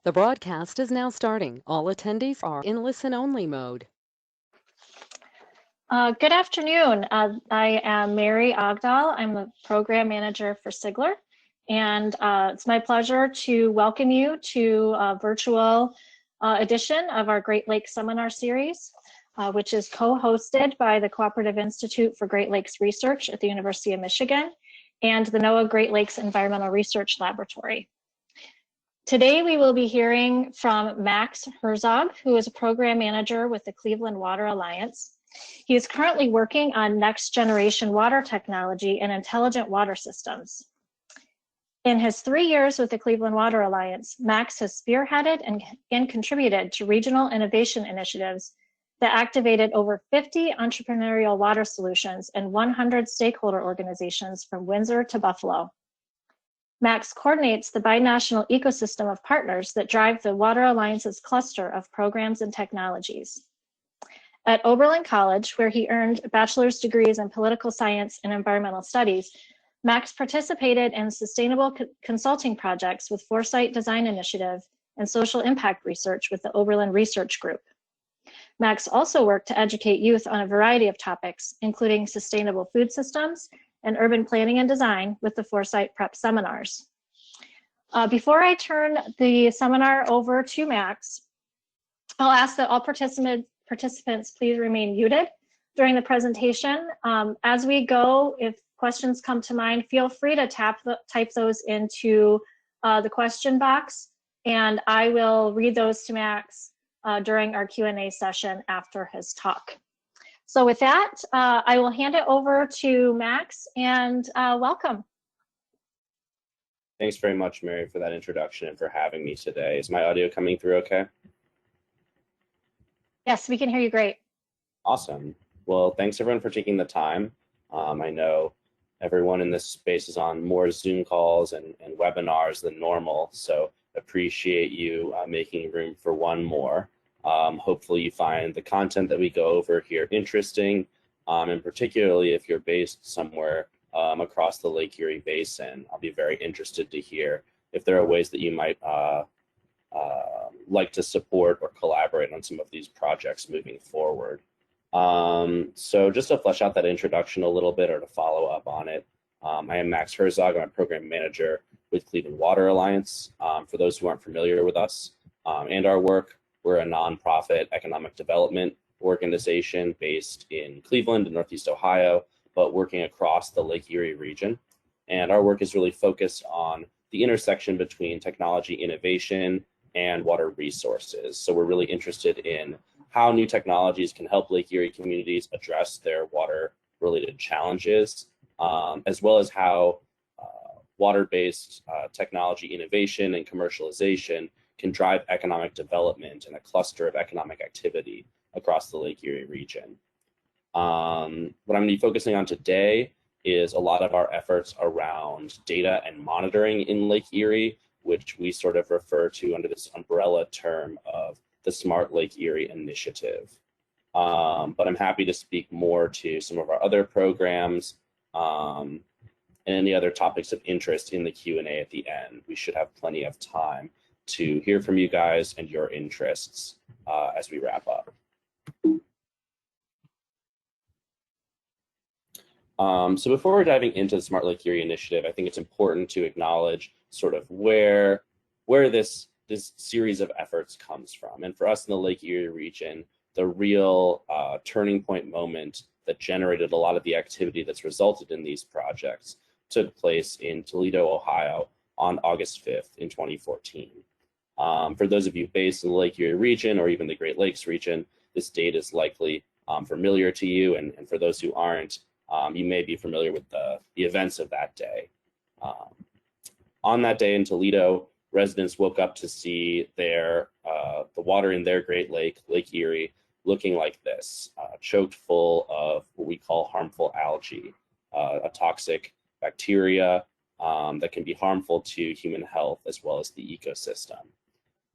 The broadcast is now starting. All attendees are in listen-only mode. Good afternoon. I am Mary Ogdahl. I'm the program manager for Sigler, and it's my pleasure to welcome you to a virtual edition of our Great Lakes Seminar Series, which is co-hosted by the Cooperative Institute for Great Lakes Research at the University of Michigan and the NOAA Great Lakes Environmental Research Laboratory. Today, we will be hearing from Max Herzog, who is a program manager with the Cleveland Water Alliance. He is currently working on next generation water technology and intelligent water systems. In his 3 years with the Cleveland Water Alliance, Max has spearheaded and contributed to regional innovation initiatives that activated over 50 entrepreneurial water solutions and 100 stakeholder organizations from Windsor to Buffalo. Max coordinates the binational ecosystem of partners that drive the Water Alliance's cluster of programs and technologies. At Oberlin College, where he earned bachelor's degrees in political science and environmental studies, Max participated in sustainable consulting projects with Foresight Design Initiative and social impact research with the Oberlin Research Group. Max also worked to educate youth on a variety of topics, including sustainable food systems and urban planning and design with the Foresight Prep seminars. Before I turn the seminar over to Max, I'll ask that all participants please remain muted during the presentation. As we go, if questions come to mind, feel free to type those into the question box, and I will read those to Max during our Q&A session after his talk. So with that, I will hand it over to Max, and welcome. Thanks very much, Mary, for that introduction and for having me today. Is my audio coming through okay? Yes, we can hear you great. Awesome. Well, thanks everyone for taking the time. I know everyone in this space is on more Zoom calls and webinars than normal, so appreciate you making room for one more. Hopefully you find the content that we go over here interesting, and particularly if you're based somewhere across the Lake Erie Basin, I'll be very interested to hear if there are ways that you might like to support or collaborate on some of these projects moving forward. So just to flesh out that introduction a little bit or to follow up on it, I am Max Herzog. I'm a program manager with Cleveland Water Alliance. For those who aren't familiar with us and our work, we're a nonprofit economic development organization based in Cleveland in Northeast Ohio, but working across the Lake Erie region. And our work is really focused on the intersection between technology innovation and water resources. So we're really interested in how new technologies can help Lake Erie communities address their water-related challenges, as well as how water-based technology innovation and commercialization can drive economic development and a cluster of economic activity across the Lake Erie region. What I'm going to be focusing on today is a lot of our efforts around data and monitoring in Lake Erie, which we sort of refer to under this umbrella term of the Smart Lake Erie Initiative. But I'm happy to speak more to some of our other programs and any other topics of interest in the Q&A at the end. We should have plenty of time to hear from you guys and your interests as we wrap up. So before we're diving into the Smart Lake Erie Initiative, I think it's important to acknowledge sort of where this series of efforts comes from. And for us in the Lake Erie region, the real turning point moment that generated a lot of the activity that's resulted in these projects took place in Toledo, Ohio on August 5th in 2014. For those of you based in the Lake Erie region or even the Great Lakes region, this date is likely familiar to you. And for those who aren't, you may be familiar with the events of that day. On that day in Toledo, residents woke up to see the water in their Great Lake, Lake Erie, looking like this, choked full of what we call harmful algae, a toxic bacteria that can be harmful to human health as well as the ecosystem.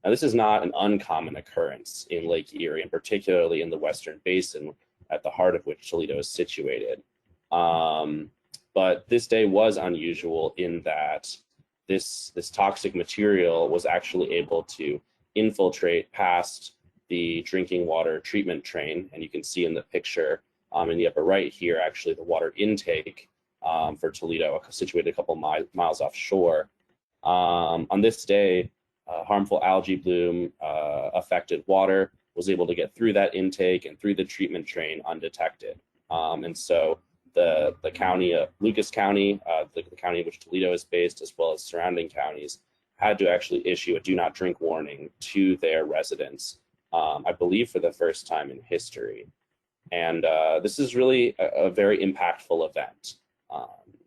Now, this is not an uncommon occurrence in Lake Erie, and particularly in the Western Basin, at the heart of which Toledo is situated. But this day was unusual in that this toxic material was actually able to infiltrate past the drinking water treatment train. And you can see in the picture in the upper right here, actually the water intake for Toledo, situated a couple miles offshore. On this day, harmful algae bloom affected water was able to get through that intake and through the treatment train undetected. And so the county of Lucas County, the county in which Toledo is based, as well as surrounding counties, had to actually issue a do not drink warning to their residents, I believe for the first time in history. And this is really a very impactful event.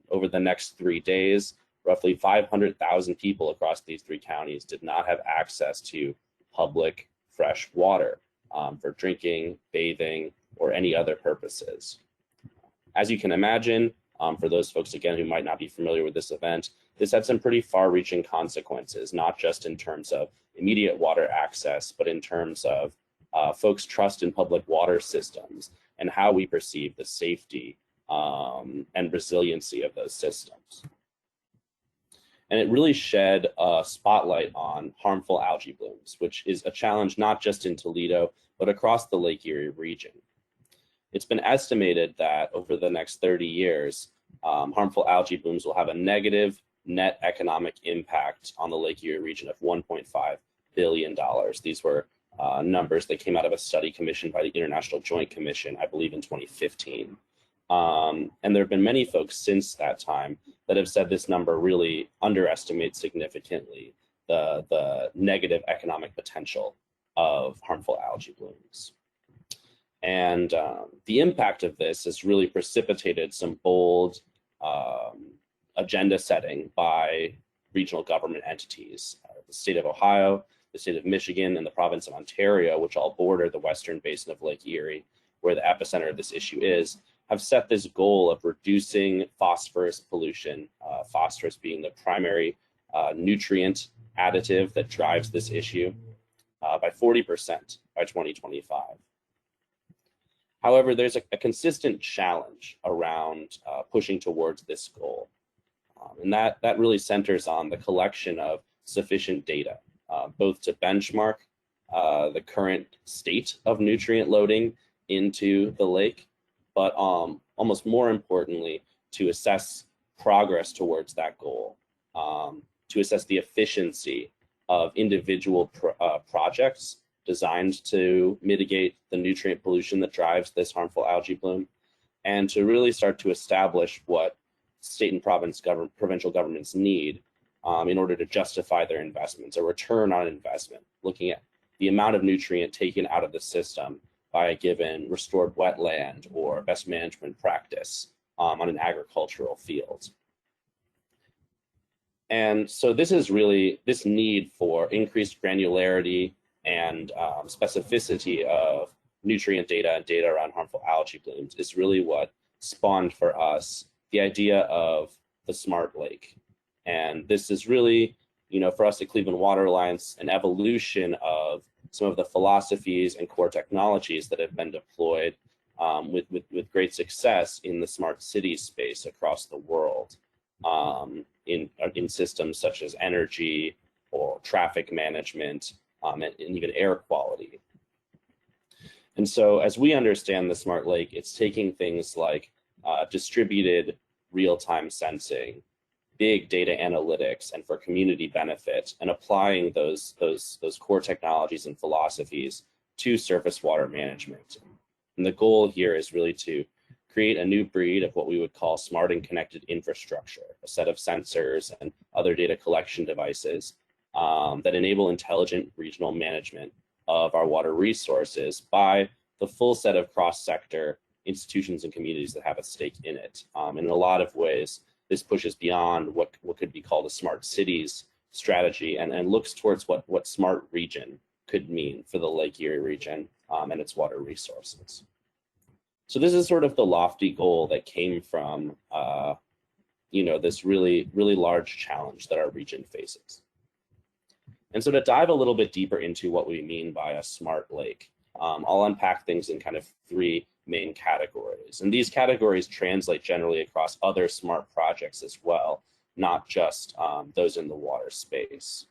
Over the next 3 days, roughly 500,000 people across these 3 counties did not have access to public fresh water for drinking, bathing, or any other purposes. As you can imagine, for those folks, again, who might not be familiar with this event, this had some pretty far-reaching consequences, not just in terms of immediate water access, but in terms of folks' trust in public water systems and how we perceive the safety and resiliency of those systems. And it really shed a spotlight on harmful algae blooms, which is a challenge not just in Toledo, but across the Lake Erie region. It's been estimated that over the next 30 years, harmful algae blooms will have a negative net economic impact on the Lake Erie region of $1.5 billion. These were numbers that came out of a study commissioned by the International Joint Commission, I believe in 2015. And there have been many folks since that time that have said this number really underestimates significantly the negative economic potential of harmful algae blooms. And the impact of this has really precipitated some bold agenda setting by regional government entities. The state of Ohio, the state of Michigan, and the province of Ontario, which all border the western basin of Lake Erie, where the epicenter of this issue is, have set this goal of reducing phosphorus pollution, phosphorus being the primary nutrient additive that drives this issue, by 40% by 2025. However, there's a consistent challenge around pushing towards this goal. And that really centers on the collection of sufficient data, both to benchmark the current state of nutrient loading into the lake, but almost more importantly, to assess progress towards that goal, to assess the efficiency of individual projects designed to mitigate the nutrient pollution that drives this harmful algae bloom, and to really start to establish what state and provincial governments need in order to justify their investments, a return on investment, looking at the amount of nutrient taken out of the system by a given restored wetland or best management practice on an agricultural field. And so this is really, this need for increased granularity and specificity of nutrient data and data around harmful algae blooms is really what spawned for us the idea of the smart lake. And this is really, for us at Cleveland Water Alliance, an evolution of some of the philosophies and core technologies that have been deployed with great success in the smart city space across the world, in systems such as energy or traffic management, and even air quality. And so as we understand the smart lake, it's taking things like distributed real-time sensing, big data analytics, and for community benefit, and applying those core technologies and philosophies to surface water management. And the goal here is really to create a new breed of what we would call smart and connected infrastructure, a set of sensors and other data collection devices that enable intelligent regional management of our water resources by the full set of cross-sector institutions and communities that have a stake in it. In a lot of ways, this pushes beyond what could be called a smart cities strategy and looks towards what smart region could mean for the Lake Erie region and its water resources. So this is sort of the lofty goal that came from this really large challenge that our region faces. And so to dive a little bit deeper into what we mean by a smart lake, I'll unpack things in kind of 3 main categories. And these categories translate generally across other smart projects as well. not just those in the water space.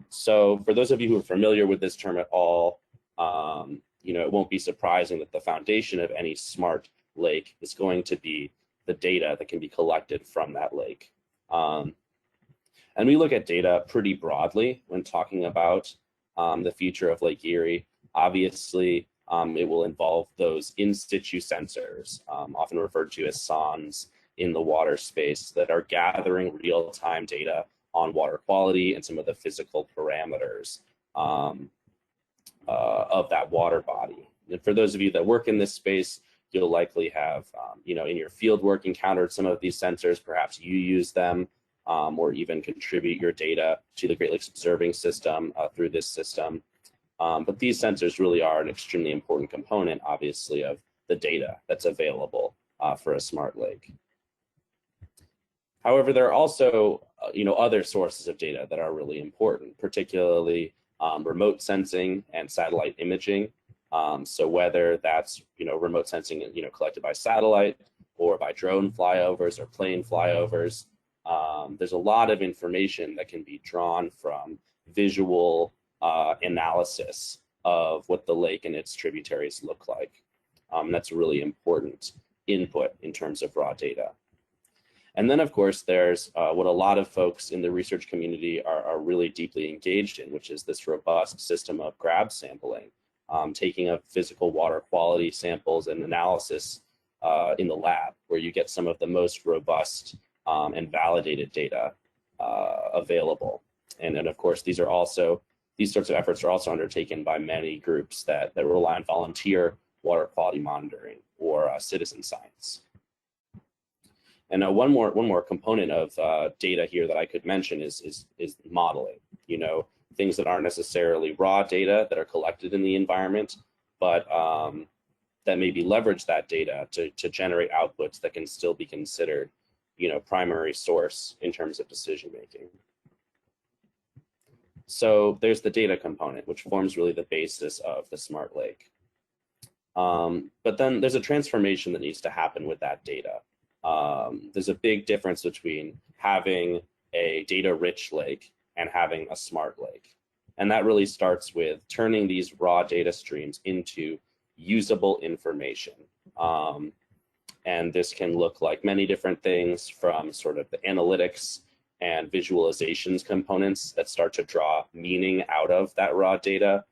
So for those of you who are familiar with this term at all, it won't be surprising that the foundation of any smart lake is going to be the data that can be collected from that lake. And we look at data pretty broadly when talking about the future of Lake Erie. Obviously, it will involve those in situ sensors, often referred to as SONs, in the water space that are gathering real-time data on water quality and some of the physical parameters of that water body. And for those of you that work in this space, you'll likely have, in your field work encountered some of these sensors. Perhaps you use them or even contribute your data to the Great Lakes Observing System through this system. But these sensors really are an extremely important component, obviously, of the data that's available for a smart lake. However, there are also, other sources of data that are really important, particularly remote sensing and satellite imaging. So whether that's, remote sensing, collected by satellite or by drone flyovers or plane flyovers, there's a lot of information that can be drawn from visual analysis of what the lake and its tributaries look like. That's a really important input in terms of raw data. And then, of course, there's what a lot of folks in the research community are really deeply engaged in, which is this robust system of grab sampling, taking of physical water quality samples and analysis in the lab, where you get some of the most robust and validated data available. And of course, these sorts of efforts are also undertaken by many groups that rely on volunteer water quality monitoring or citizen science. And one more component of data here that I could mention is modeling. Things that aren't necessarily raw data that are collected in the environment, but that maybe leverage that data to generate outputs that can still be considered, primary source in terms of decision making. So there's the data component, which forms really the basis of the smart lake. But then there's a transformation that needs to happen with that data. There's a big difference between having a data-rich lake and having a smart lake. And that really starts with turning these raw data streams into usable information. And this can look like many different things, from sort of the analytics and visualizations components that start to draw meaning out of that raw data,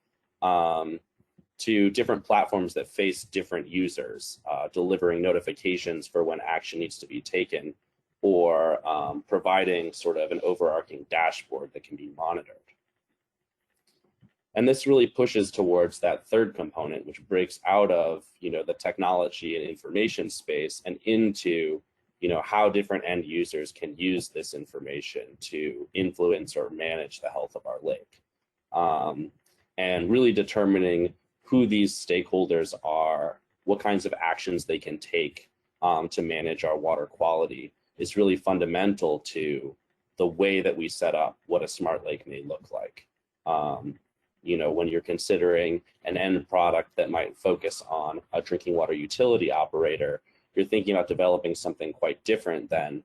to different platforms that face different users, delivering notifications for when action needs to be taken, or providing sort of an overarching dashboard that can be monitored. And this really pushes towards that third component, which breaks out of the technology and information space and into how different end users can use this information to influence or manage the health of our lake, and really determining who these stakeholders are, what kinds of actions they can take to manage our water quality is really fundamental to the way that we set up what a smart lake may look like. When you're considering an end product that might focus on a drinking water utility operator, you're thinking about developing something quite different than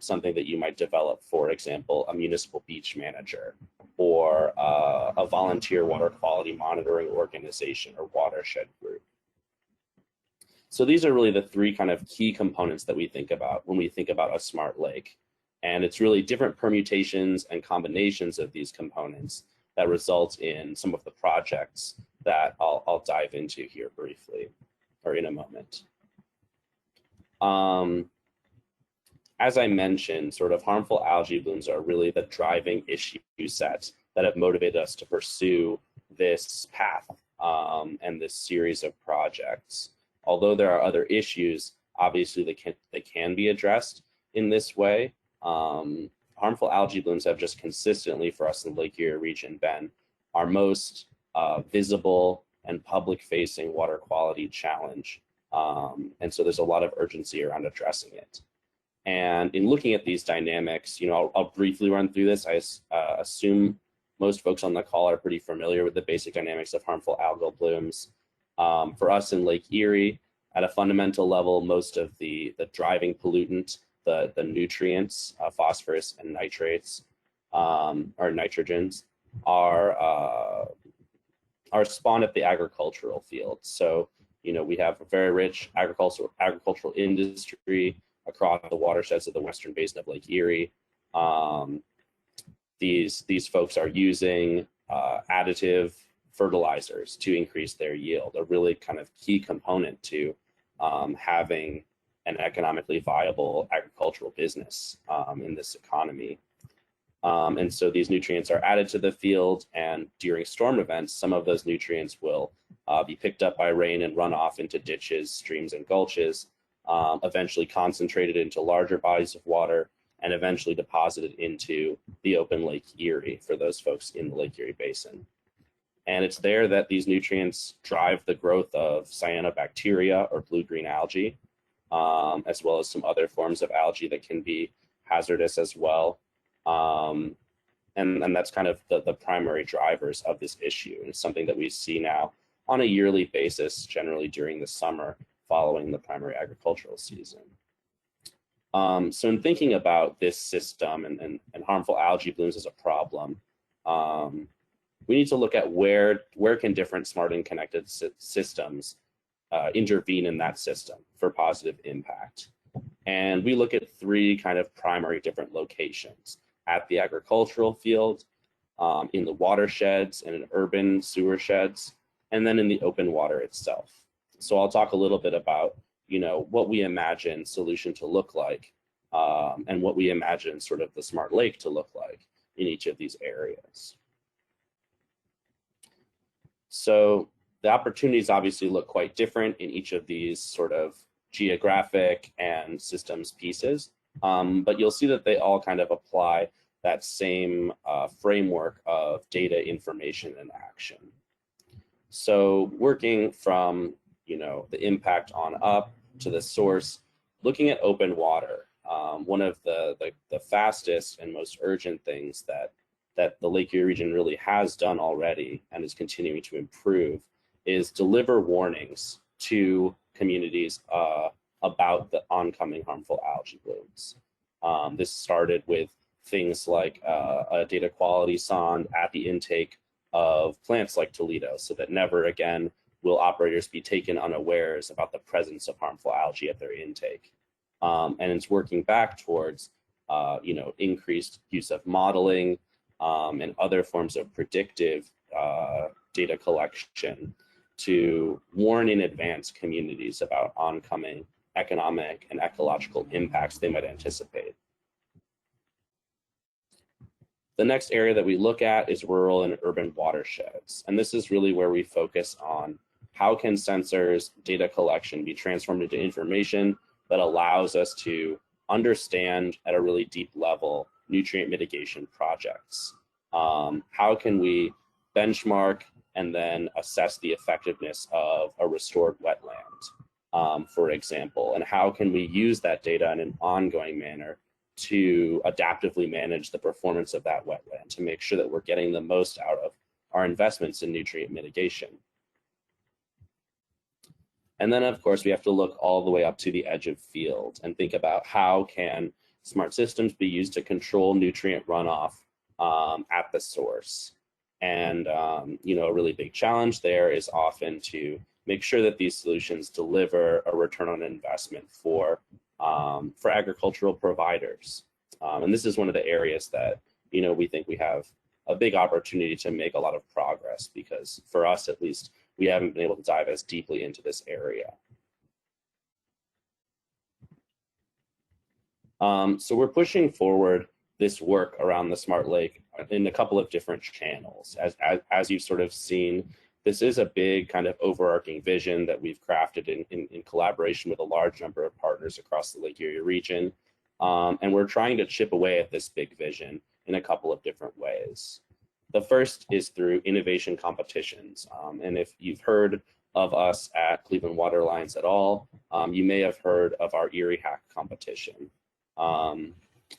something that you might develop, for example, a municipal beach manager or a volunteer water quality monitoring organization or watershed group. So these are really the three kind of key components that we think about when we think about a smart lake. And it's really different permutations and combinations of these components that result in some of the projects that I'll dive into here briefly, or in a moment. As I mentioned, sort of harmful algae blooms are really the driving issue set that have motivated us to pursue this path and this series of projects. Although there are other issues, obviously they can be addressed in this way. Harmful algae blooms have just consistently, for us in the Lake Erie region, been our most visible and public-facing water quality challenge. And so there's a lot of urgency around addressing it. And in looking at these dynamics, I'll briefly run through this. I assume most folks on the call are pretty familiar with the basic dynamics of harmful algal blooms. For us in Lake Erie, at a fundamental level, most of the driving pollutant the nutrients, phosphorus and nitrates, or nitrogens, are spawned at the agricultural field. So, we have a very rich agricultural industry across the watersheds of the western basin of Lake Erie. These folks are using additive fertilizers to increase their yield, a really kind of key component to having an economically viable agricultural business in this economy. And so these nutrients are added to the field, and during storm events, some of those nutrients will be picked up by rain and run off into ditches, streams, and gulches, eventually concentrated into larger bodies of water, and eventually deposited into the open Lake Erie for those folks in the Lake Erie Basin. And it's there that these nutrients drive the growth of cyanobacteria or blue-green algae, as well as some other forms of algae that can be hazardous as well. And that's kind of the primary drivers of this issue. And it's something that we see now on a yearly basis, generally during the summer following the primary agricultural season. So in thinking about this system and harmful algae blooms as a problem, we need to look at where can different smart and connected systems intervene in that system for positive impact. And we look at three kind of primary different locations: at the agricultural field, in the watersheds and in urban sewer sheds, and then in the open water itself. So I'll talk a little bit about, what we imagine solution to look like, and what we imagine sort of the smart lake to look like in each of these areas. So the opportunities obviously look quite different in each of these sort of geographic and systems pieces, but you'll see that they all kind of apply that same framework of data, information, and action. So working from the impact on up to the source, looking at open water, one of the fastest and most urgent things that the Lake Erie region really has done already and is continuing to improve is deliver warnings to communities about the oncoming harmful algae blooms. This started with things like a data quality sonde at the intake of plants like Toledo, so that never again will operators be taken unawares about the presence of harmful algae at their intake. And it's working back towards increased use of modeling and other forms of predictive data collection to warn in advance communities about oncoming economic and ecological impacts they might anticipate. The next area that we look at is rural and urban watersheds. And this is really where we focus on how can sensors, data collection be transformed into information that allows us to understand at a really deep level nutrient mitigation projects. How can we benchmark and then assess the effectiveness of a restored wetland, for example, and how can we use that data in an ongoing manner to adaptively manage the performance of that wetland to make sure that we're getting the most out of our investments in nutrient mitigation. And then, of course, we have to look all the way up to the edge of field and think about how can smart systems be used to control nutrient runoff at the source. And, a really big challenge there is often to make sure that these solutions deliver a return on investment for agricultural providers. And this is one of the areas that, we think we have a big opportunity to make a lot of progress, because for us, at least, we haven't been able to dive as deeply into this area. So we're pushing forward this work around the Smart Lake in a couple of different channels. As you've sort of seen, this is a big kind of overarching vision that we've crafted in collaboration with a large number of partners across the Lake Erie region. And we're trying to chip away at this big vision in a couple of different ways. The first is through innovation competitions. And if you've heard of us at Cleveland Water Alliance at all, you may have heard of our Erie Hack competition.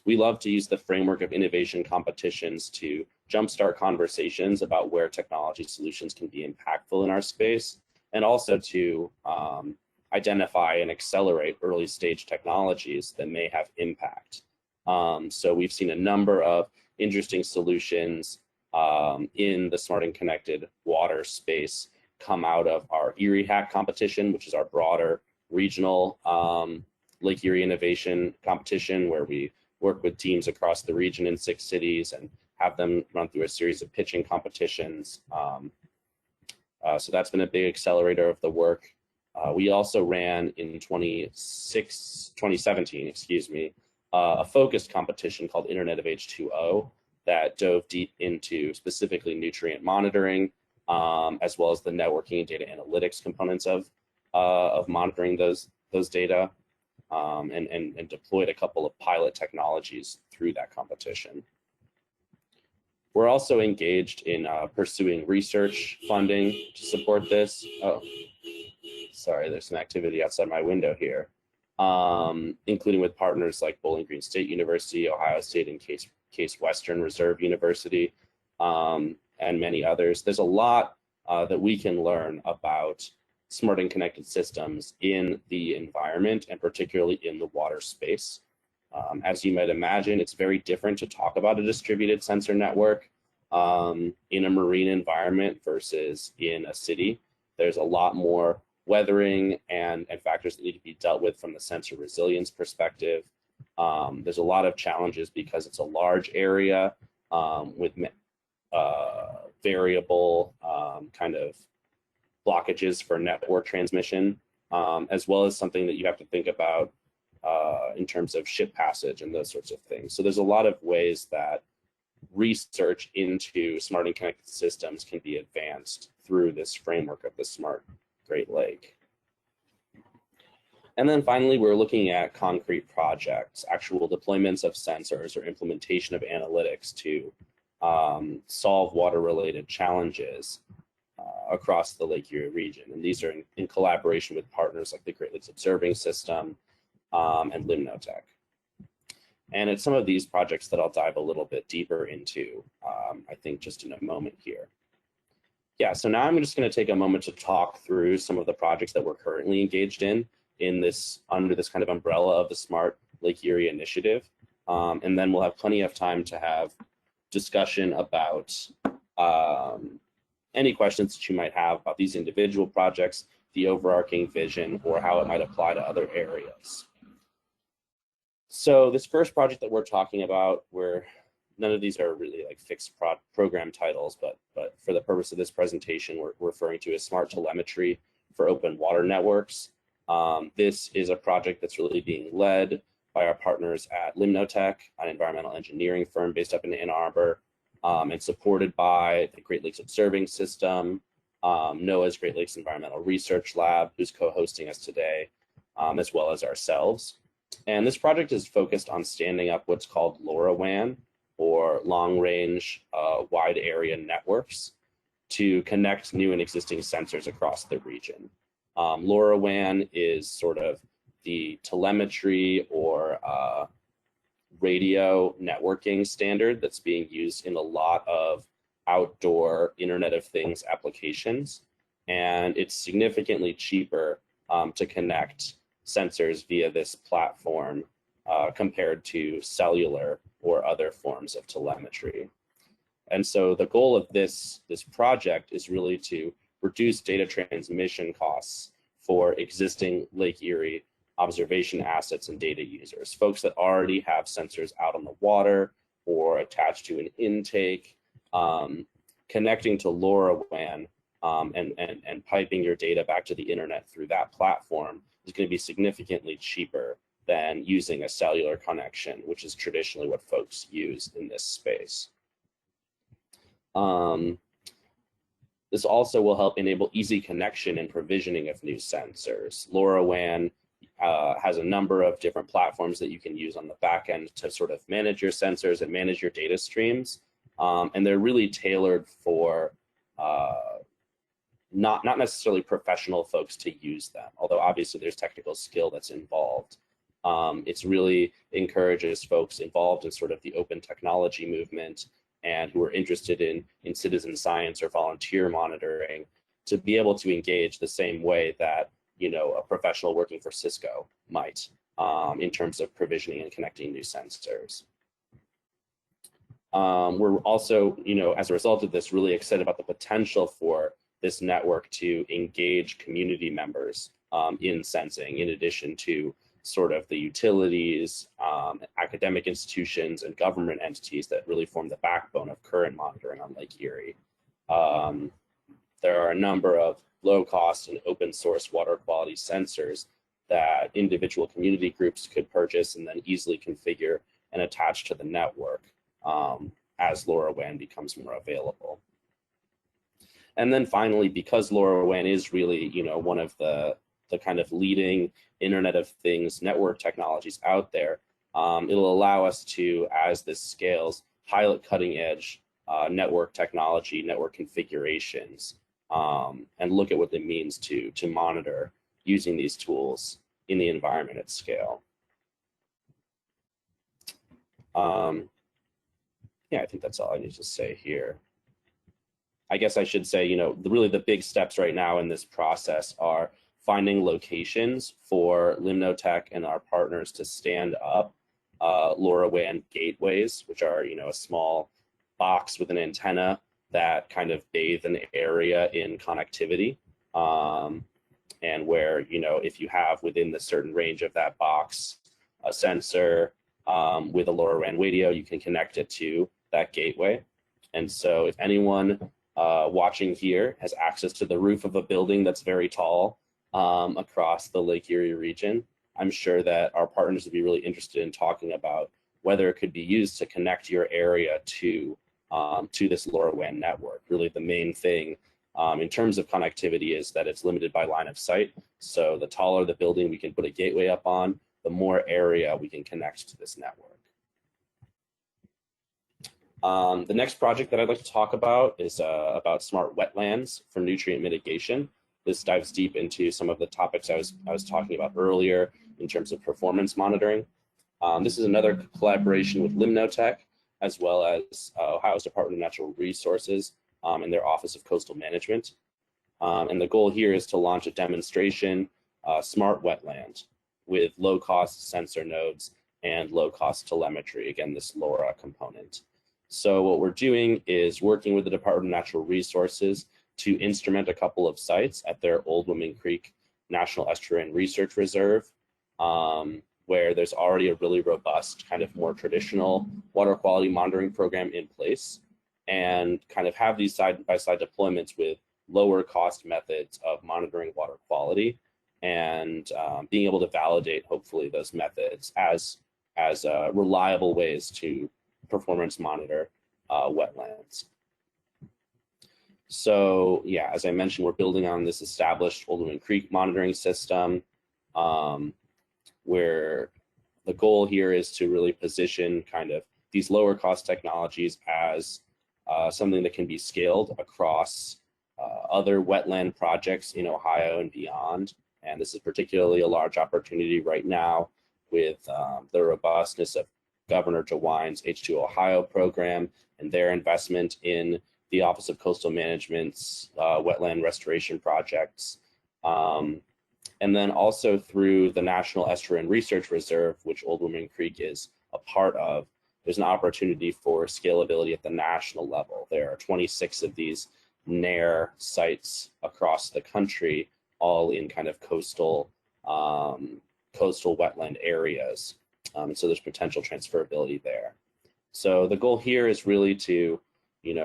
We love to use the framework of innovation competitions to jumpstart conversations about where technology solutions can be impactful in our space, and also to identify and accelerate early stage technologies that may have impact. So we've seen a number of interesting solutions in the smart and connected water space come out of our Erie Hack competition, which is our broader regional Lake Erie innovation competition, where we work with teams across the region in 6 cities and have them run through a series of pitching competitions. So that's been a big accelerator of the work. We also ran in 2017, excuse me, a focused competition called Internet of H2O that dove deep into specifically nutrient monitoring, as well as the networking and data analytics components of monitoring those data, and deployed a couple of pilot technologies through that competition. We're also engaged in pursuing research funding to support this. Oh, sorry, there's some activity outside my window here, including with partners like Bowling Green State University, Ohio State, and Case Western Reserve University, and many others. There's a lot that we can learn about smart and connected systems in the environment, and particularly in the water space. As you might imagine, it's very different to talk about a distributed sensor network in a marine environment versus in a city. There's a lot more weathering and factors that need to be dealt with from the sensor resilience perspective. There's a lot of challenges because it's a large area with variable kind of blockages for network transmission, as well as something that you have to think about in terms of ship passage and those sorts of things. So there's a lot of ways that research into smart and connected systems can be advanced through this framework of the Smart Great Lake. And then finally, we're looking at concrete projects, actual deployments of sensors or implementation of analytics to solve water-related challenges across the Lake Erie region. And these are in collaboration with partners like the Great Lakes Observing System and Limnotech. And it's some of these projects that I'll dive a little bit deeper into, I think, just in a moment here. Yeah, so now I'm just going to take a moment to talk through some of the projects that we're currently engaged in this, under this kind of umbrella of the Smart Lake Erie initiative. And then we'll have plenty of time to have discussion about any questions that you might have about these individual projects, the overarching vision, or how it might apply to other areas. So this first project that we're talking about, where none of these are really like fixed program titles, but for the purpose of this presentation, we're referring to as Smart Telemetry for Open Water Networks. This is a project that's really being led by our partners at Limnotech, an environmental engineering firm based up in Ann Arbor, and supported by the Great Lakes Observing System, NOAA's Great Lakes Environmental Research Lab, who's co-hosting us today, as well as ourselves. And this project is focused on standing up what's called LoRaWAN, or long-range wide area networks, to connect new and existing sensors across the region. LoRaWAN is sort of the telemetry or radio networking standard that's being used in a lot of outdoor Internet of Things applications. And it's significantly cheaper to connect sensors via this platform compared to cellular or other forms of telemetry. And so the goal of this project is really to reduce data transmission costs for existing Lake Erie observation assets and data users, folks that already have sensors out on the water or attached to an intake. Connecting to LoRaWAN and piping your data back to the internet through that platform is going to be significantly cheaper than using a cellular connection, which is traditionally what folks use in this space. This also will help enable easy connection and provisioning of new sensors. LoRaWAN has a number of different platforms that you can use on the back end to sort of manage your sensors and manage your data streams. And they're really tailored for not necessarily professional folks to use them, although obviously there's technical skill that's involved. It's really encourages folks involved in sort of the open technology movement and who are interested in citizen science or volunteer monitoring to be able to engage the same way that a professional working for Cisco might in terms of provisioning and connecting new sensors. We're also, as a result of this, really excited about the potential for this network to engage community members in sensing, in addition to sort of the utilities, academic institutions, and government entities that really form the backbone of current monitoring on Lake Erie. There are a number of low-cost and open-source water quality sensors that individual community groups could purchase and then easily configure and attach to the network as LoRaWAN becomes more available. And then finally, because LoRaWAN is really, one of the kind of leading Internet of Things network technologies out there, it'll allow us to, as this scales, pilot cutting-edge network technology, network configurations, and look at what it means to monitor using these tools in the environment at scale. Yeah, I think that's all I need to say here. I guess I should say, really the big steps right now in this process are finding locations for Limnotech and our partners to stand up LoRaWAN gateways, which are, a small box with an antenna that kind of bathe an area in connectivity. And where, if you have within the certain range of that box a sensor with a LoRaWAN radio, you can connect it to that gateway. And so if anyone watching here has access to the roof of a building that's very tall across the Lake Erie region, I'm sure that our partners would be really interested in talking about whether it could be used to connect your area to this LoRaWAN network. Really the main thing in terms of connectivity is that it's limited by line of sight. So the taller the building we can put a gateway up on, the more area we can connect to this network. The next project that I'd like to talk about is about smart wetlands for nutrient mitigation. This dives deep into some of the topics I was talking about earlier in terms of performance monitoring. This is another collaboration with Limnotech, as well as Ohio's Department of Natural Resources and their Office of Coastal Management. And the goal here is to launch a demonstration smart wetland with low-cost sensor nodes and low-cost telemetry, again, this LoRa component. So what we're doing is working with the Department of Natural Resources to instrument a couple of sites at their Old Woman Creek National Estuarine Research Reserve, where there's already a really robust, kind of more traditional water quality monitoring program in place, and kind of have these side-by-side deployments with lower cost methods of monitoring water quality, and being able to validate, hopefully, those methods as reliable ways to performance monitor wetlands. So yeah, as I mentioned, we're building on this established Old Woman Creek monitoring system, where the goal here is to really position kind of these lower cost technologies as something that can be scaled across other wetland projects in Ohio and beyond. And this is particularly a large opportunity right now with the robustness of Governor DeWine's H2 Ohio program and their investment in the Office of Coastal Management's wetland restoration projects. And then also through the National Estuarine Research Reserve, which Old Woman Creek is a part of, there's an opportunity for scalability at the national level. There are 26 of these NAIR sites across the country, all in kind of coastal wetland areas. So there's potential transferability there. So the goal here is really to,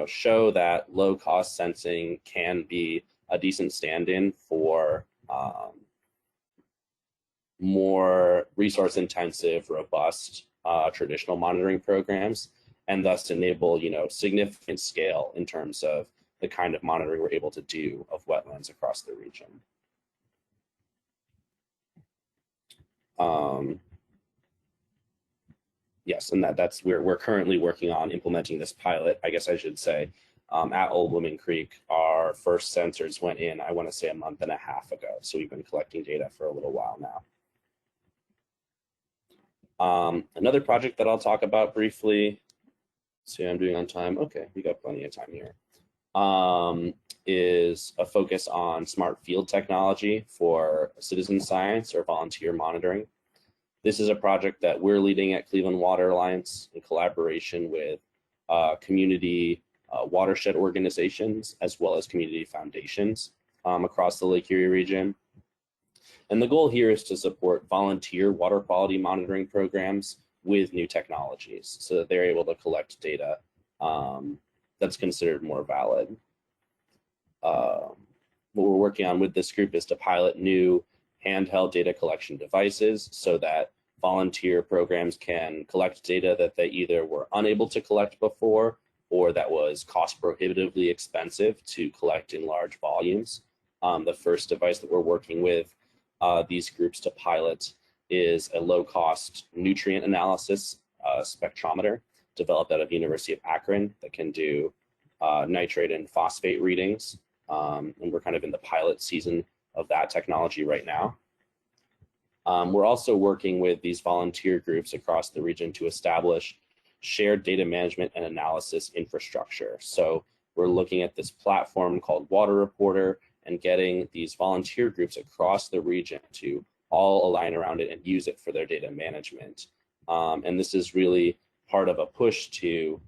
show that low-cost sensing can be a decent stand-in for more resource-intensive, robust traditional monitoring programs, and thus enable, significant scale in terms of the kind of monitoring we're able to do of wetlands across the region. Yes, and that's we're currently working on implementing this pilot, I guess I should say, at Old Woman Creek. Our first sensors went in, I want to say, a month and a half ago. So we've been collecting data for a little while now. Another project that I'll talk about briefly. See how I'm doing on time. Okay, we got plenty of time here. is a focus on smart field technology for citizen science or volunteer monitoring. This is a project that we're leading at Cleveland Water Alliance in collaboration with community watershed organizations as well as community foundations across the Lake Erie region. And the goal here is to support volunteer water quality monitoring programs with new technologies so that they're able to collect data that's considered more valid. What we're working on with this group is to pilot new handheld data collection devices so that volunteer programs can collect data that they either were unable to collect before or that was cost prohibitively expensive to collect in large volumes. The first device that we're working with these groups to pilot is a low-cost nutrient analysis spectrometer developed out of University of Akron that can do nitrate and phosphate readings. And we're kind of in the pilot season of that technology right now. We're also working with these volunteer groups across the region to establish shared data management and analysis infrastructure. So we're looking at this platform called Water Reporter and getting these volunteer groups across the region to all align around it and use it for their data management. And this is really part of a push to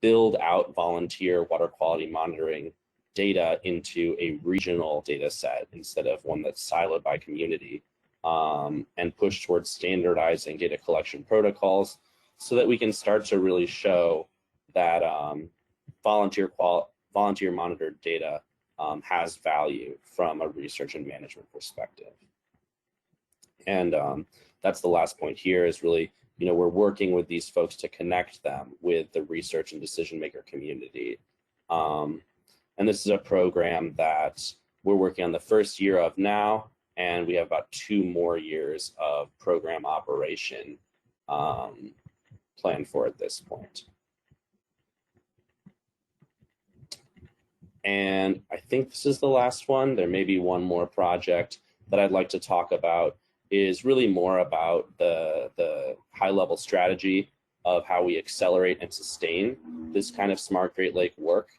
build out volunteer water quality monitoring data into a regional data set instead of one that's siloed by community, and push towards standardizing data collection protocols so that we can start to really show that volunteer monitored data has value from a research and management perspective. And that's the last point here is really, we're working with these folks to connect them with the research and decision maker community. And this is a program that we're working on the first year of now, and we have about 2 more years of program operation planned for at this point. And I think this is the last one. There may be one more project that I'd like to talk about, is really more about the high-level strategy of how we accelerate and sustain this kind of smart Great Lake work.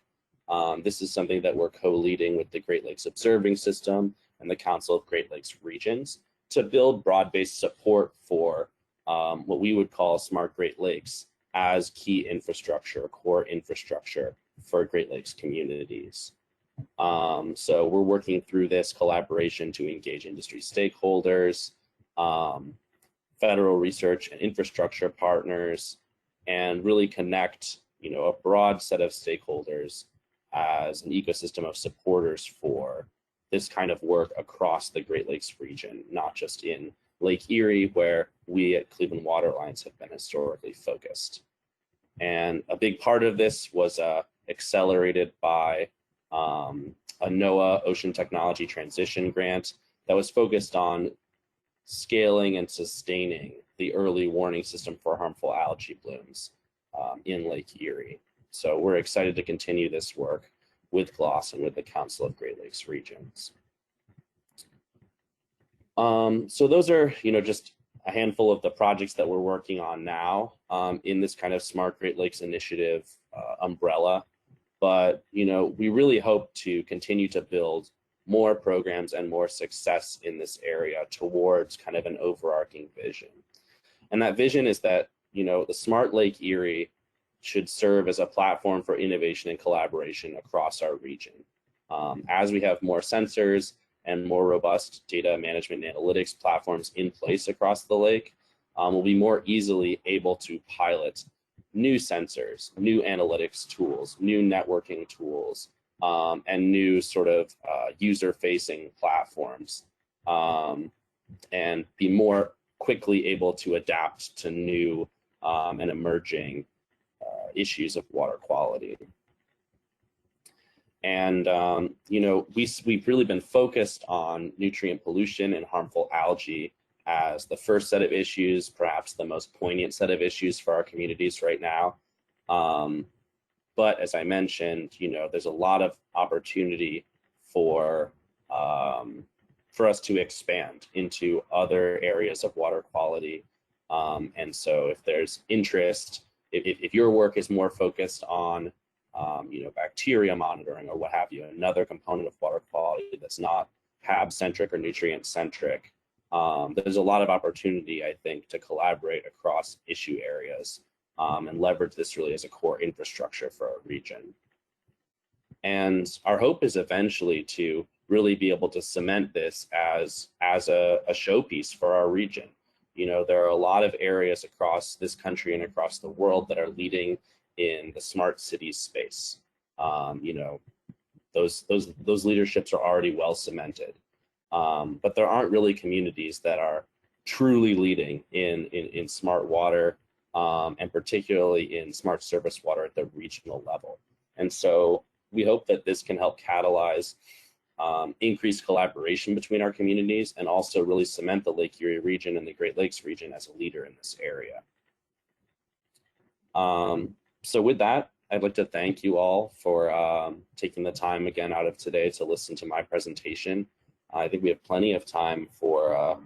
This is something that we're co-leading with the Great Lakes Observing System and the Council of Great Lakes Regions to build broad-based support for what we would call smart Great Lakes as key infrastructure, core infrastructure for Great Lakes communities. So we're working through this collaboration to engage industry stakeholders, federal research and infrastructure partners, and really connect, a broad set of stakeholders as an ecosystem of supporters for this kind of work across the Great Lakes region, not just in Lake Erie, where we at Cleveland Water Alliance have been historically focused. And a big part of this was accelerated by a NOAA Ocean Technology Transition Grant that was focused on scaling and sustaining the early warning system for harmful algae blooms in Lake Erie. So we're excited to continue this work with GLOS and with the Council of Great Lakes Regions. So those are, just a handful of the projects that we're working on now in this kind of Smart Great Lakes Initiative umbrella. But, we really hope to continue to build more programs and more success in this area towards kind of an overarching vision. And that vision is that, the Smart Lake Erie should serve as a platform for innovation and collaboration across our region. As we have more sensors and more robust data management and analytics platforms in place across the lake, we'll be more easily able to pilot new sensors, new analytics tools, new networking tools, and new sort of user-facing platforms, and be more quickly able to adapt to new and emerging issues of water quality. And, we've really been focused on nutrient pollution and harmful algae as the first set of issues, perhaps the most poignant set of issues for our communities right now. But as I mentioned, there's a lot of opportunity for us to expand into other areas of water quality. And so if there's interest, if your work is more focused on bacteria monitoring or what have you, another component of water quality that's not HAB-centric or nutrient-centric. There's a lot of opportunity, I think, to collaborate across issue areas and leverage this really as a core infrastructure for our region. And our hope is eventually to really be able to cement this as a showpiece for our region. There are a lot of areas across this country and across the world that are leading in the smart cities space. Those leaderships are already well cemented, but there aren't really communities that are truly leading in smart water, and particularly in smart surface water at the regional level. And so we hope that this can help catalyze increased collaboration between our communities and also really cement the Lake Erie region and the Great Lakes region as a leader in this area. So with that, I'd like to thank you all for taking the time again out of today to listen to my presentation. I think we have plenty of time for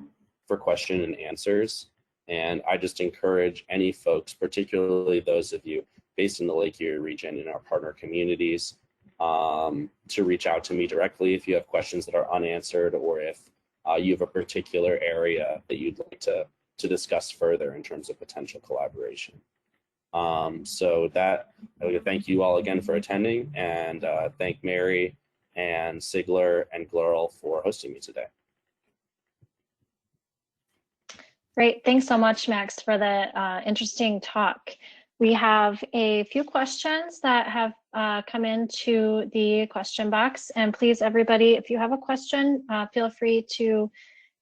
question and answers. And I just encourage any folks, particularly those of you based in the Lake Erie region in our partner communities, to reach out to me directly if you have questions that are unanswered, or if you have a particular area that you'd like to discuss further in terms of potential collaboration. So that, I would thank you all again for attending, and thank Mary and Sigler and Glurl for hosting me today. Great, thanks so much, Max, for the interesting talk. We have a few questions that have come into the question box, and please, everybody, if you have a question, feel free to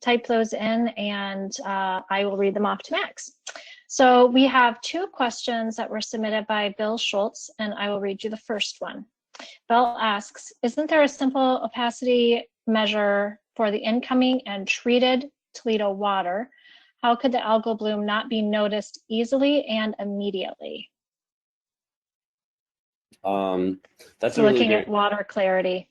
type those in, and I will read them off to Max. So we have two questions that were submitted by Bill Schultz, and I will read you the first one. Bill asks, isn't there a simple opacity measure for the incoming and treated Toledo water? How could the algal bloom not be noticed easily and immediately? That's so a really looking great... at water clarity.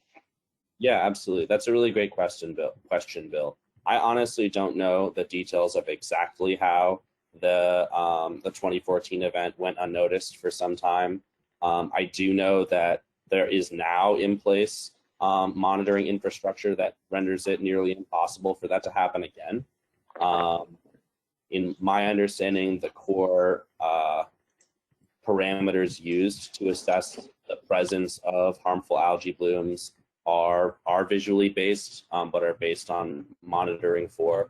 Yeah, absolutely. That's a really great question, Bill. I honestly don't know the details of exactly how the 2014 event went unnoticed for some time. I do know that there is now in place monitoring infrastructure that renders it nearly impossible for that to happen again. In my understanding, the core parameters used to assess the presence of harmful algae blooms are visually based, but are based on monitoring for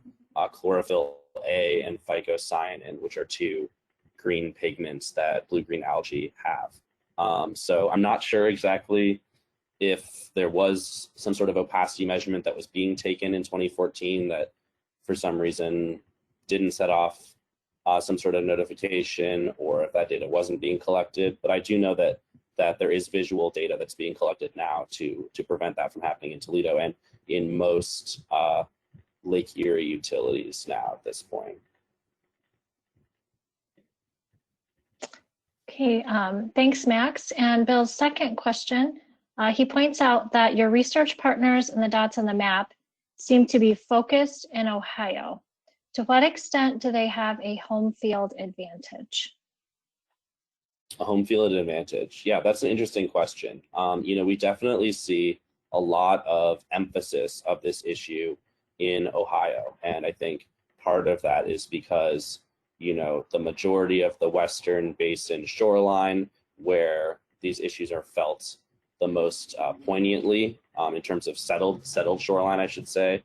chlorophyll A and phycocyanin, which are two green pigments that blue-green algae have. So I'm not sure exactly if there was some sort of opacity measurement that was being taken in 2014 that for some reason didn't set off some sort of notification, or if that data wasn't being collected. But I do know that there is visual data that's being collected now to prevent that from happening in Toledo and in most Lake Erie utilities now at this point. Okay, thanks, Max. And Bill's second question, he points out that your research partners and the dots on the map seem to be focused in Ohio. To what extent do they have a home field advantage? A home field advantage. Yeah, that's an interesting question. We definitely see a lot of emphasis of this issue in Ohio. And I think part of that is because, the majority of the Western Basin shoreline where these issues are felt the most poignantly in terms of settled shoreline, I should say,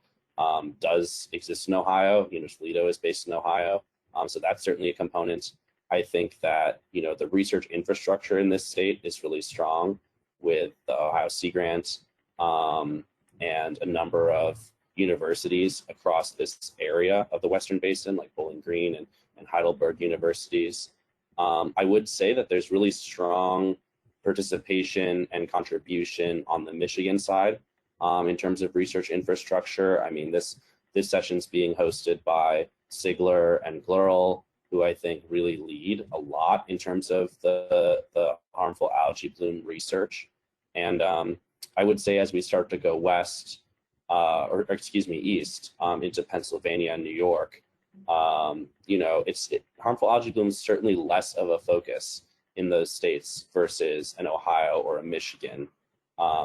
does exist in Ohio. Toledo is based in Ohio. So that's certainly a component. I think that, the research infrastructure in this state is really strong with the Ohio Sea Grant and a number of universities across this area of the Western Basin, like Bowling Green and Heidelberg universities. I would say that there's really strong participation and contribution on the Michigan side in terms of research infrastructure. I mean, this session's being hosted by Sigler and Glurl, who I think really lead a lot in terms of the harmful algae bloom research. And I would say as we start to go west, east into Pennsylvania and New York, harmful algae blooms is certainly less of a focus in those states versus an Ohio or a Michigan,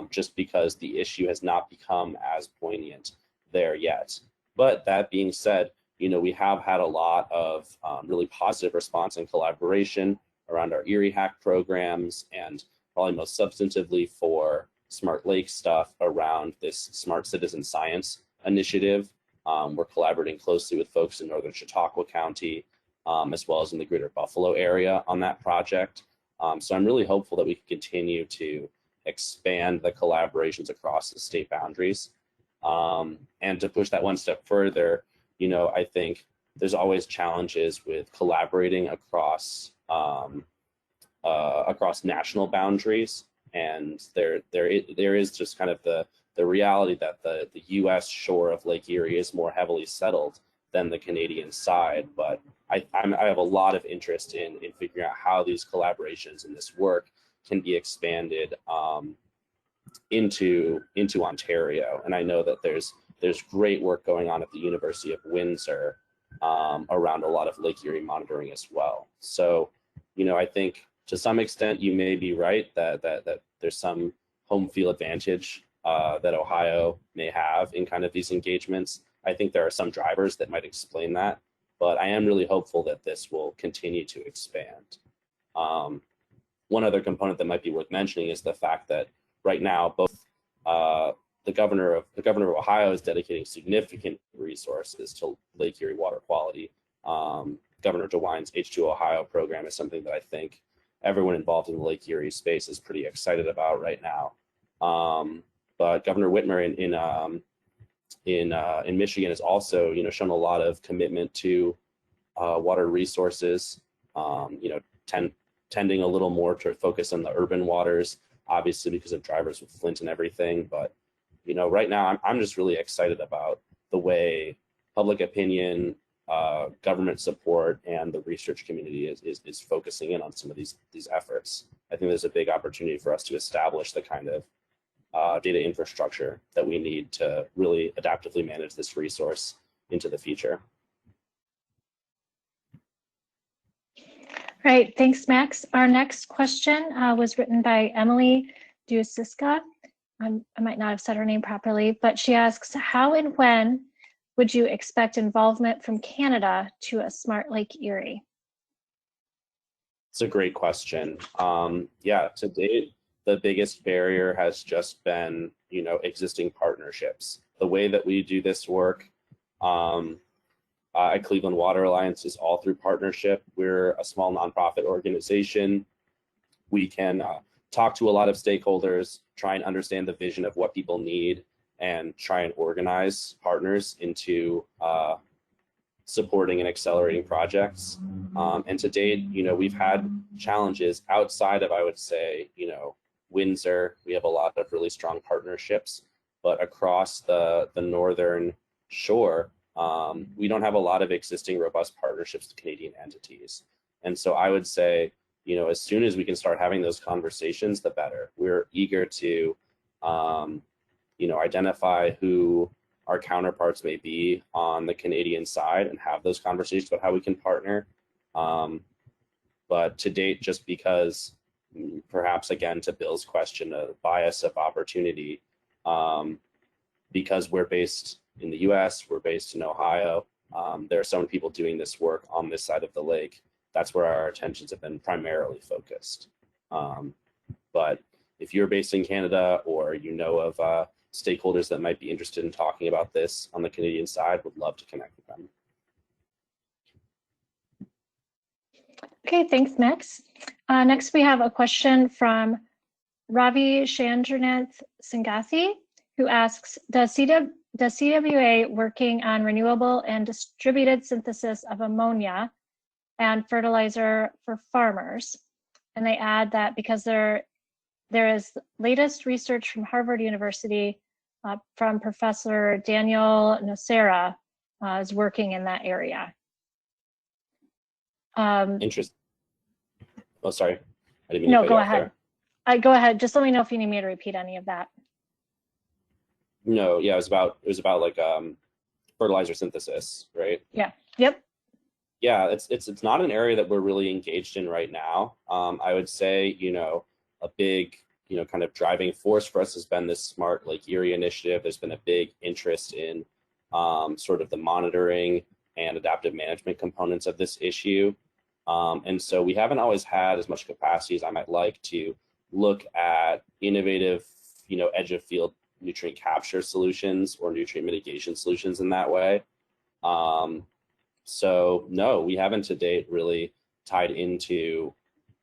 just because the issue has not become as poignant there yet. But that being said, we have had a lot of really positive response and collaboration around our Erie Hack programs, and probably most substantively for Smart Lake stuff around this Smart Citizen Science initiative. We're collaborating closely with folks in northern Chautauqua County, as well as in the greater Buffalo area on that project. So I'm really hopeful that we can continue to expand the collaborations across the state boundaries. And to push that one step further, I think there's always challenges with collaborating across national boundaries, and there is just kind of the reality that the U.S. shore of Lake Erie is more heavily settled than the Canadian side. But I have a lot of interest in figuring out how these collaborations and this work can be expanded into Ontario. And I know that there's great work going on at the University of Windsor around a lot of Lake Erie monitoring as well. So, I think to some extent you may be right that there's some home field advantage that Ohio may have in kind of these engagements. I think there are some drivers that might explain that, but I am really hopeful that this will continue to expand. One other component that might be worth mentioning is the fact that right now both the governor of Ohio is dedicating significant resources to Lake Erie water quality. Governor DeWine's H2 Ohio program is something that I think everyone involved in the Lake Erie space is pretty excited about right now. But Governor Whitmer in Michigan has also, shown a lot of commitment to water resources. Tending a little more to focus on the urban waters, obviously because of drivers with Flint and everything. But right now I'm just really excited about the way public opinion, government support, and the research community is focusing in on some of these efforts. I think there's a big opportunity for us to establish the kind of data infrastructure that we need to really adaptively manage this resource into the future. Right, thanks, Max. Our next question was written by Emily Dusiska. I might not have said her name properly, but she asks, how and when would you expect involvement from Canada to a Smart Lake Erie? It's a great question. Yeah, to date, the biggest barrier has just been, existing partnerships. The way that we do this work at Cleveland Water Alliance is all through partnership. We're a small nonprofit organization. We can talk to a lot of stakeholders, try and understand the vision of what people need, and try and organize partners into supporting and accelerating projects. And to date, we've had challenges outside of, I would say, Windsor. We have a lot of really strong partnerships, but across the northern shore, we don't have a lot of existing robust partnerships with Canadian entities. And so I would say, as soon as we can start having those conversations, the better. We're eager to, identify who our counterparts may be on the Canadian side and have those conversations about how we can partner. But to date, just because perhaps, again, to Bill's question, a bias of opportunity, because we're based in the US, we're based in Ohio, there are so many people doing this work on this side of the lake. That's where our attentions have been primarily focused. But if you're based in Canada, or of stakeholders that might be interested in talking about this on the Canadian side, would love to connect with them. Okay, thanks, Max. Next, we have a question from Ravi Chandranath Singathi, who asks, does CWA working on renewable and distributed synthesis of ammonia and fertilizer for farmers? And they add that because there is latest research from Harvard University from Professor Daniel Nocera is working in that area. Interesting. Oh, sorry. I didn't mean no, to go cut you off ahead. there. Go ahead. Just let me know if you need me to repeat any of that. No, yeah, it was about like fertilizer synthesis, right? Yeah. Yep. Yeah, it's not an area that we're really engaged in right now. I would say, a big, kind of driving force for us has been this Smart Lake Erie initiative. There's been a big interest in sort of the monitoring and adaptive management components of this issue. And so we haven't always had as much capacity as I might like to look at innovative, edge of field nutrient capture solutions or nutrient mitigation solutions in that way. So no, we haven't to date really tied into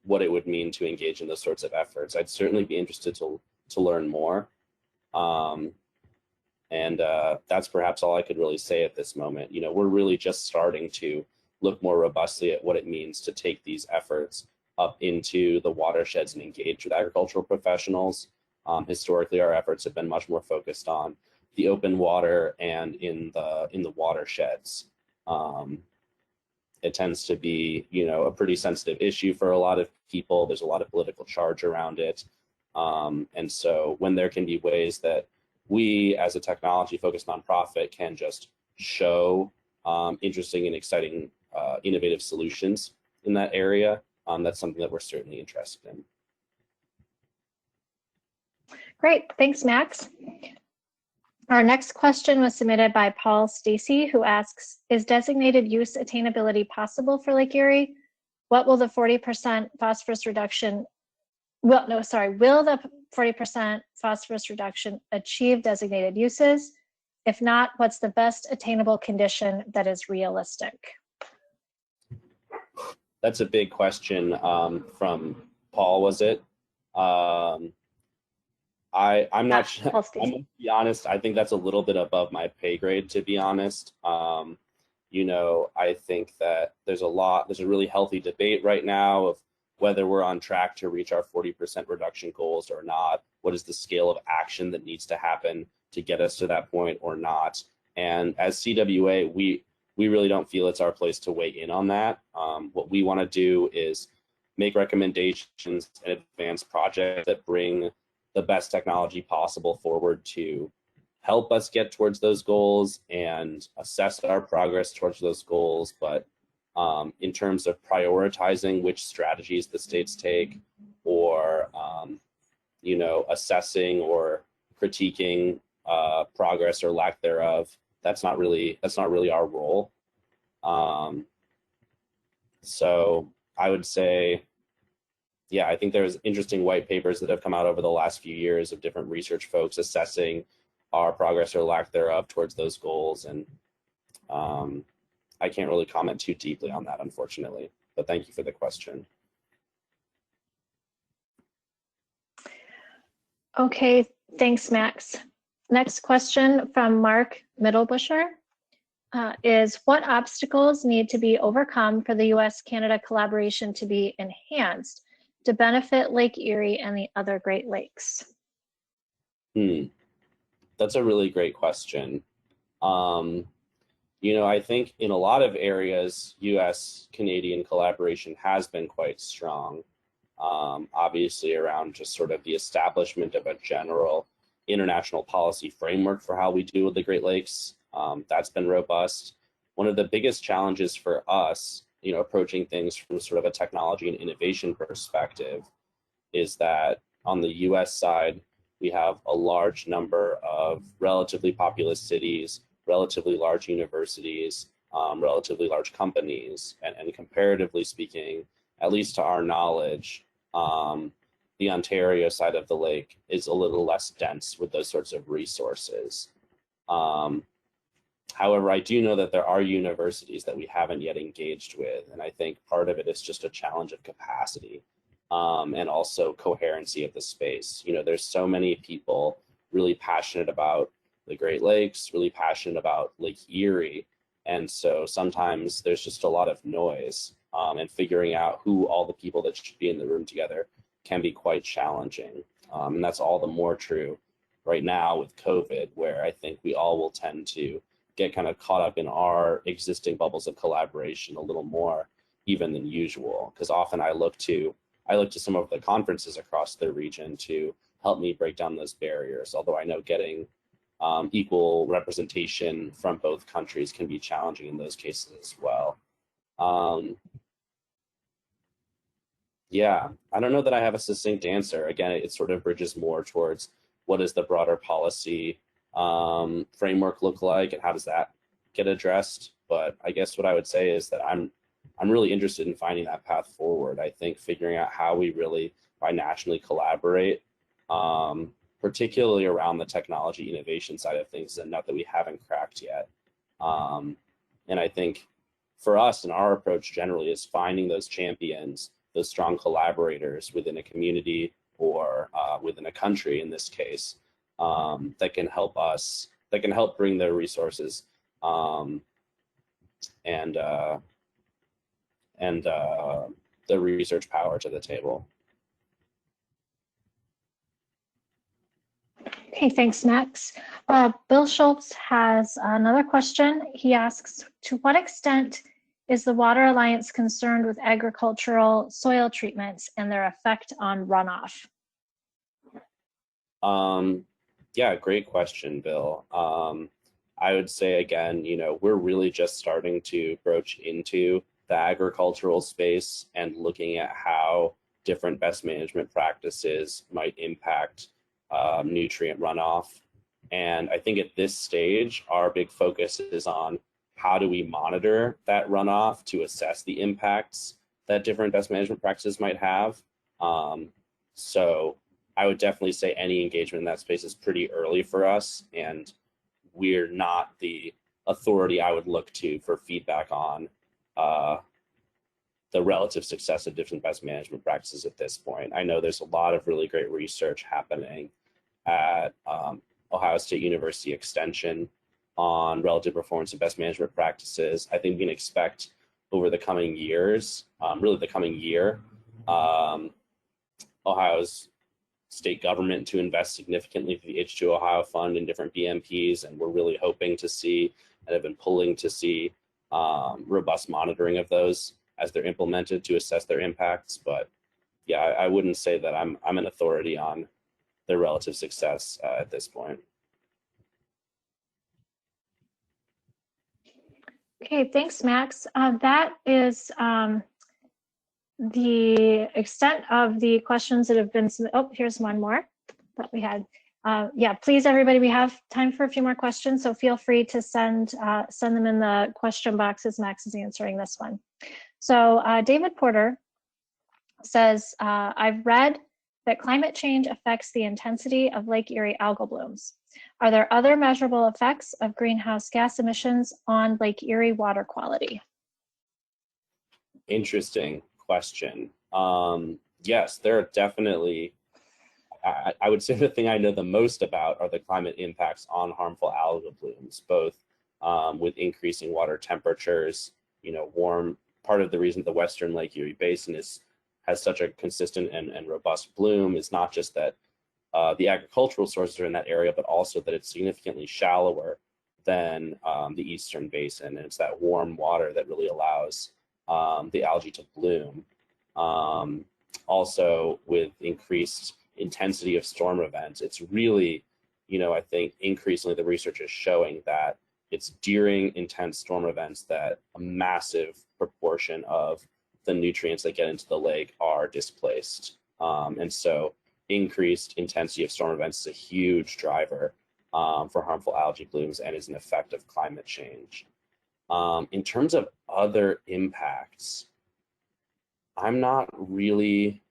what it would mean to engage in those sorts of efforts. I'd certainly be interested to learn more. And that's perhaps all I could really say at this moment. We're really just starting to look more robustly at what it means to take these efforts up into the watersheds and engage with agricultural professionals. Historically, our efforts have been much more focused on the open water and in the watersheds. It tends to be, a pretty sensitive issue for a lot of people. There's a lot of political charge around it. And so when there can be ways that we as a technology focused nonprofit can just show interesting and exciting innovative solutions in that area, that's something that we're certainly interested in. Great, thanks, Max. Our next question was submitted by Paul Stacy, who asks, is designated use attainability possible for Lake Erie? What will the 40% phosphorus reduction, will the 40% phosphorus reduction achieve designated uses? If not, what's the best attainable condition that is realistic? That's a big question from Paul, was it? I'm not sure. I'm gonna be honest. I think that's a little bit above my pay grade, to be honest. I think that there's a really healthy debate right now of whether we're on track to reach our 40% reduction goals or not. What is the scale of action that needs to happen to get us to that point or not? And as CWA, we really don't feel it's our place to weigh in on that. What we want to do is make recommendations and advance projects that bring the best technology possible forward to help us get towards those goals and assess our progress towards those goals. But in terms of prioritizing which strategies the states take, or assessing or critiquing progress or lack thereof, that's not really our role. So I would say, yeah, I think there's interesting white papers that have come out over the last few years of different research folks assessing our progress or lack thereof towards those goals. And I can't really comment too deeply on that, unfortunately, but thank you for the question. Okay, thanks, Max. Next question from Mark Middlebusher is, what obstacles need to be overcome for the US-Canada collaboration to be enhanced to benefit Lake Erie and the other Great Lakes? That's a really great question. I think in a lot of areas, US-Canadian collaboration has been quite strong. Obviously around just sort of the establishment of a general international policy framework for how we deal with the Great Lakes. That's been robust. One of the biggest challenges for us, approaching things from sort of a technology and innovation perspective, is that on the US side, we have a large number of relatively populous cities, relatively large universities, relatively large companies, and comparatively speaking, at least to our knowledge, the Ontario side of the lake is a little less dense with those sorts of resources. However, I do know that there are universities that we haven't yet engaged with, and I think part of it is just a challenge of capacity and also coherency of the space. There's so many people really passionate about the Great Lakes, really passionate about Lake Erie, and so sometimes there's just a lot of noise, and figuring out who all the people that should be in the room together can be quite challenging. And that's all the more true right now with COVID, where I think we all will tend to get kind of caught up in our existing bubbles of collaboration a little more even than usual, because often I look to some of the conferences across the region to help me break down those barriers, although I know getting equal representation from both countries can be challenging in those cases as well. Yeah, I don't know that I have a succinct answer. Again, it sort of bridges more towards what does the broader policy framework look like, and how does that get addressed? But I guess what I would say is that I'm really interested in finding that path forward. I think figuring out how we really binationally collaborate, particularly around the technology innovation side of things, is a nut that we haven't cracked yet. And I think for us and our approach generally is finding those champions, those strong collaborators within a community or within a country in this case, that can help us, that can help bring their resources and the research power to the table. Okay, thanks, Max. Bill Schultz has another question. He asks, to what extent is the Water Alliance concerned with agricultural soil treatments and their effect on runoff? Yeah, great question, Bill. I would say again, we're really just starting to broach into the agricultural space and looking at how different best management practices might impact nutrient runoff. And I think at this stage, our big focus is on how do we monitor that runoff to assess the impacts that different best management practices might have. So I would definitely say any engagement in that space is pretty early for us, and we're not the authority I would look to for feedback on the relative success of different best management practices at this point. I know there's a lot of really great research happening at Ohio State University Extension on relative performance of best management practices. I think we can expect over the coming years, really the coming year, Ohio's state government to invest significantly through the H2 Ohio Fund in different BMPs, and we're really hoping to see and have been pulling to see robust monitoring of those as they're implemented to assess their impacts. But yeah, I wouldn't say that I'm an authority on their relative success at this point. Okay, thanks, Max. That is the extent of the questions that have been submitted. Oh, here's one more that we had. Yeah, please, everybody, we have time for a few more questions, so feel free to send them in the question box as Max is answering this one. So David Porter says, I've read that climate change affects the intensity of Lake Erie algal blooms. Are there other measurable effects of greenhouse gas emissions on Lake Erie water quality? Interesting question. Yes, there are definitely, I would say the thing I know the most about are the climate impacts on harmful algal blooms, both with increasing water temperatures, warm. Part of the reason the Western Lake Erie Basin has such a consistent and robust bloom is not just that the agricultural sources are in that area, but also that it's significantly shallower than the Eastern Basin. And it's that warm water that really allows the algae to bloom. Also, with increased intensity of storm events, it's really, I think increasingly the research is showing that it's during intense storm events that a massive proportion of the nutrients that get into the lake are displaced. And so increased intensity of storm events is a huge driver for harmful algae blooms and is an effect of climate change. In terms of other impacts, I'm not really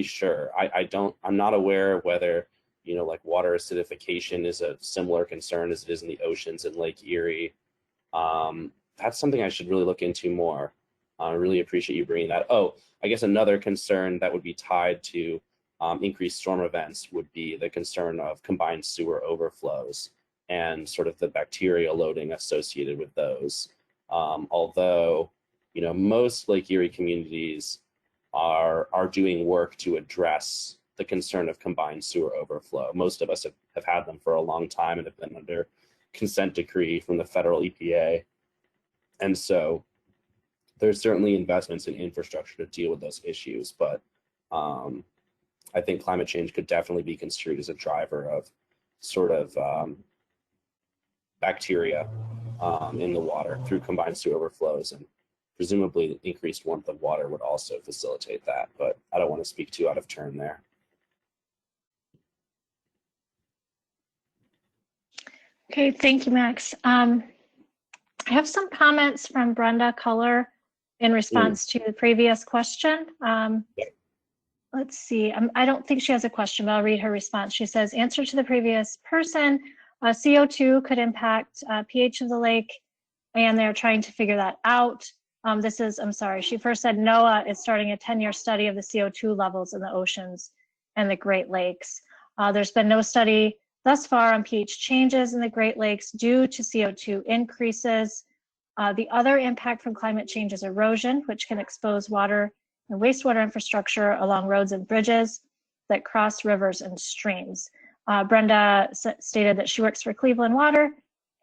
sure. I'm not aware whether, like water acidification is a similar concern as it is in the oceans in Lake Erie. That's something I should really look into more. I really appreciate you bringing that. Oh, I guess another concern that would be tied to increased storm events would be the concern of combined sewer overflows and sort of the bacterial loading associated with those. Although, most Lake Erie communities are doing work to address the concern of combined sewer overflow. Most of us have had them for a long time and have been under consent decree from the federal EPA. And so there's certainly investments in infrastructure to deal with those issues, but I think climate change could definitely be construed as a driver of sort of bacteria in the water through combined sewer overflows, and presumably increased warmth of water would also facilitate that, but I don't want to speak too out of turn there. Okay, thank you, Max. I have some comments from Brenda Culler in response to the previous question. Let's see, I don't think she has a question, but I'll read her response. She says, answer to the previous person, CO2 could impact pH of the lake, and they're trying to figure that out. I'm sorry, she first said NOAA is starting a 10-year study of the CO2 levels in the oceans and the Great Lakes. There's been no study thus far on pH changes in the Great Lakes due to CO2 increases. The other impact from climate change is erosion, which can expose water and wastewater infrastructure along roads and bridges that cross rivers and streams. Brenda stated that she works for Cleveland Water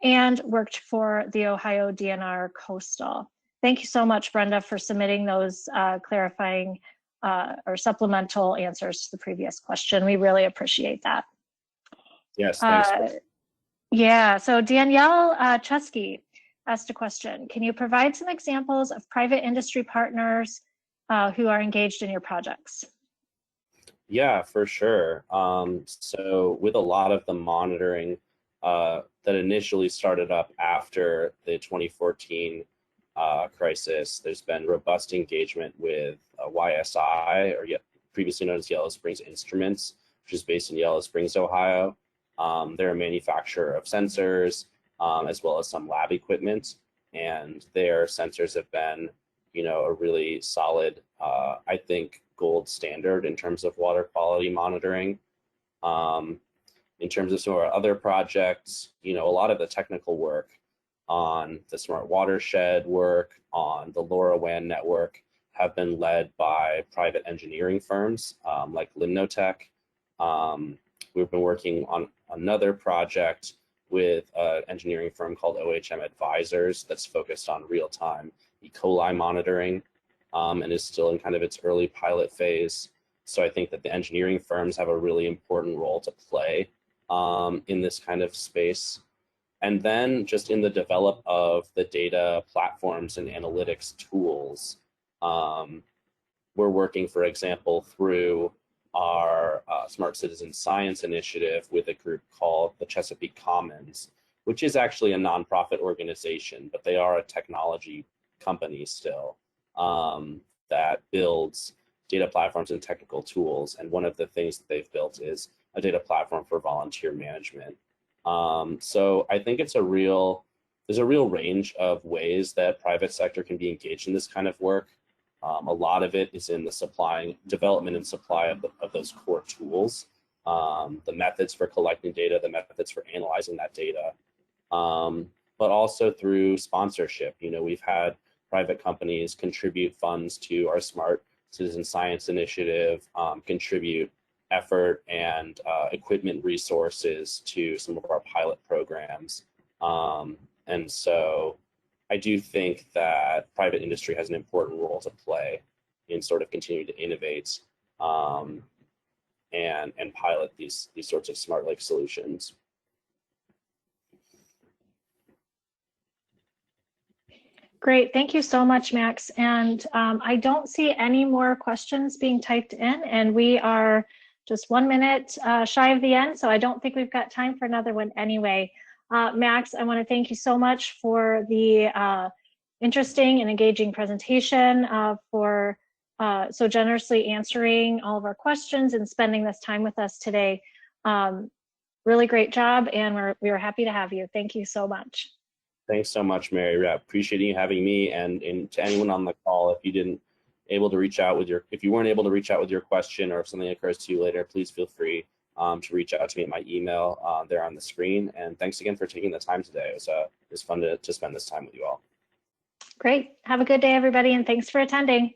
and worked for the Ohio DNR Coastal. Thank you so much, Brenda, for submitting those clarifying or supplemental answers to the previous question. We really appreciate that. Yes, thanks. Yeah, so Danielle Chusky asked a question. Can you provide some examples of private industry partners who are engaged in your projects? Yeah, for sure. So with a lot of the monitoring that initially started up after the 2014 crisis, there's been robust engagement with YSI, or previously known as Yellow Springs Instruments, which is based in Yellow Springs, Ohio. They're a manufacturer of sensors, as well as some lab equipment, and their sensors have been, a really solid, I think, gold standard in terms of water quality monitoring. In terms of some of our other projects, a lot of the technical work on the Smart Watershed work, on the LoRaWAN network, have been led by private engineering firms like Limnotech. We've been working on another project with an engineering firm called OHM Advisors that's focused on real-time E. coli monitoring, and is still in kind of its early pilot phase. So I think that the engineering firms have a really important role to play in this kind of space. And then just in the develop of the data platforms and analytics tools, we're working, for example, through our Smart Citizen Science initiative with a group called the Chesapeake Commons, which is actually a nonprofit organization, but they are a technology company still that builds data platforms and technical tools. And one of the things that they've built is a data platform for volunteer management. So I think there's a real range of ways that private sector can be engaged in this kind of work. A lot of it is in the development and supply of those core tools, the methods for collecting data, the methods for analyzing that data, but also through sponsorship. We've had private companies contribute funds to our Smart Citizen Science initiative, contribute effort and equipment resources to some of our pilot programs. And so I do think that private industry has an important role to play in sort of continuing to innovate and pilot these sorts of smart lake solutions. Great, thank you so much, Max. And I don't see any more questions being typed in, and we are just 1 minute shy of the end, so I don't think we've got time for another one anyway. Max, I want to thank you so much for the interesting and engaging presentation, for so generously answering all of our questions and spending this time with us today. Really great job, and we were happy to have you. Thank you so much. Thanks so much, Mary. Yeah, appreciate you having me, and to anyone on the call, if you weren't able to reach out with your question, or if something occurs to you later, please feel free to reach out to me at my email there on the screen. And thanks again for taking the time today. It was fun to spend this time with you all. Great. Have a good day, everybody, and thanks for attending.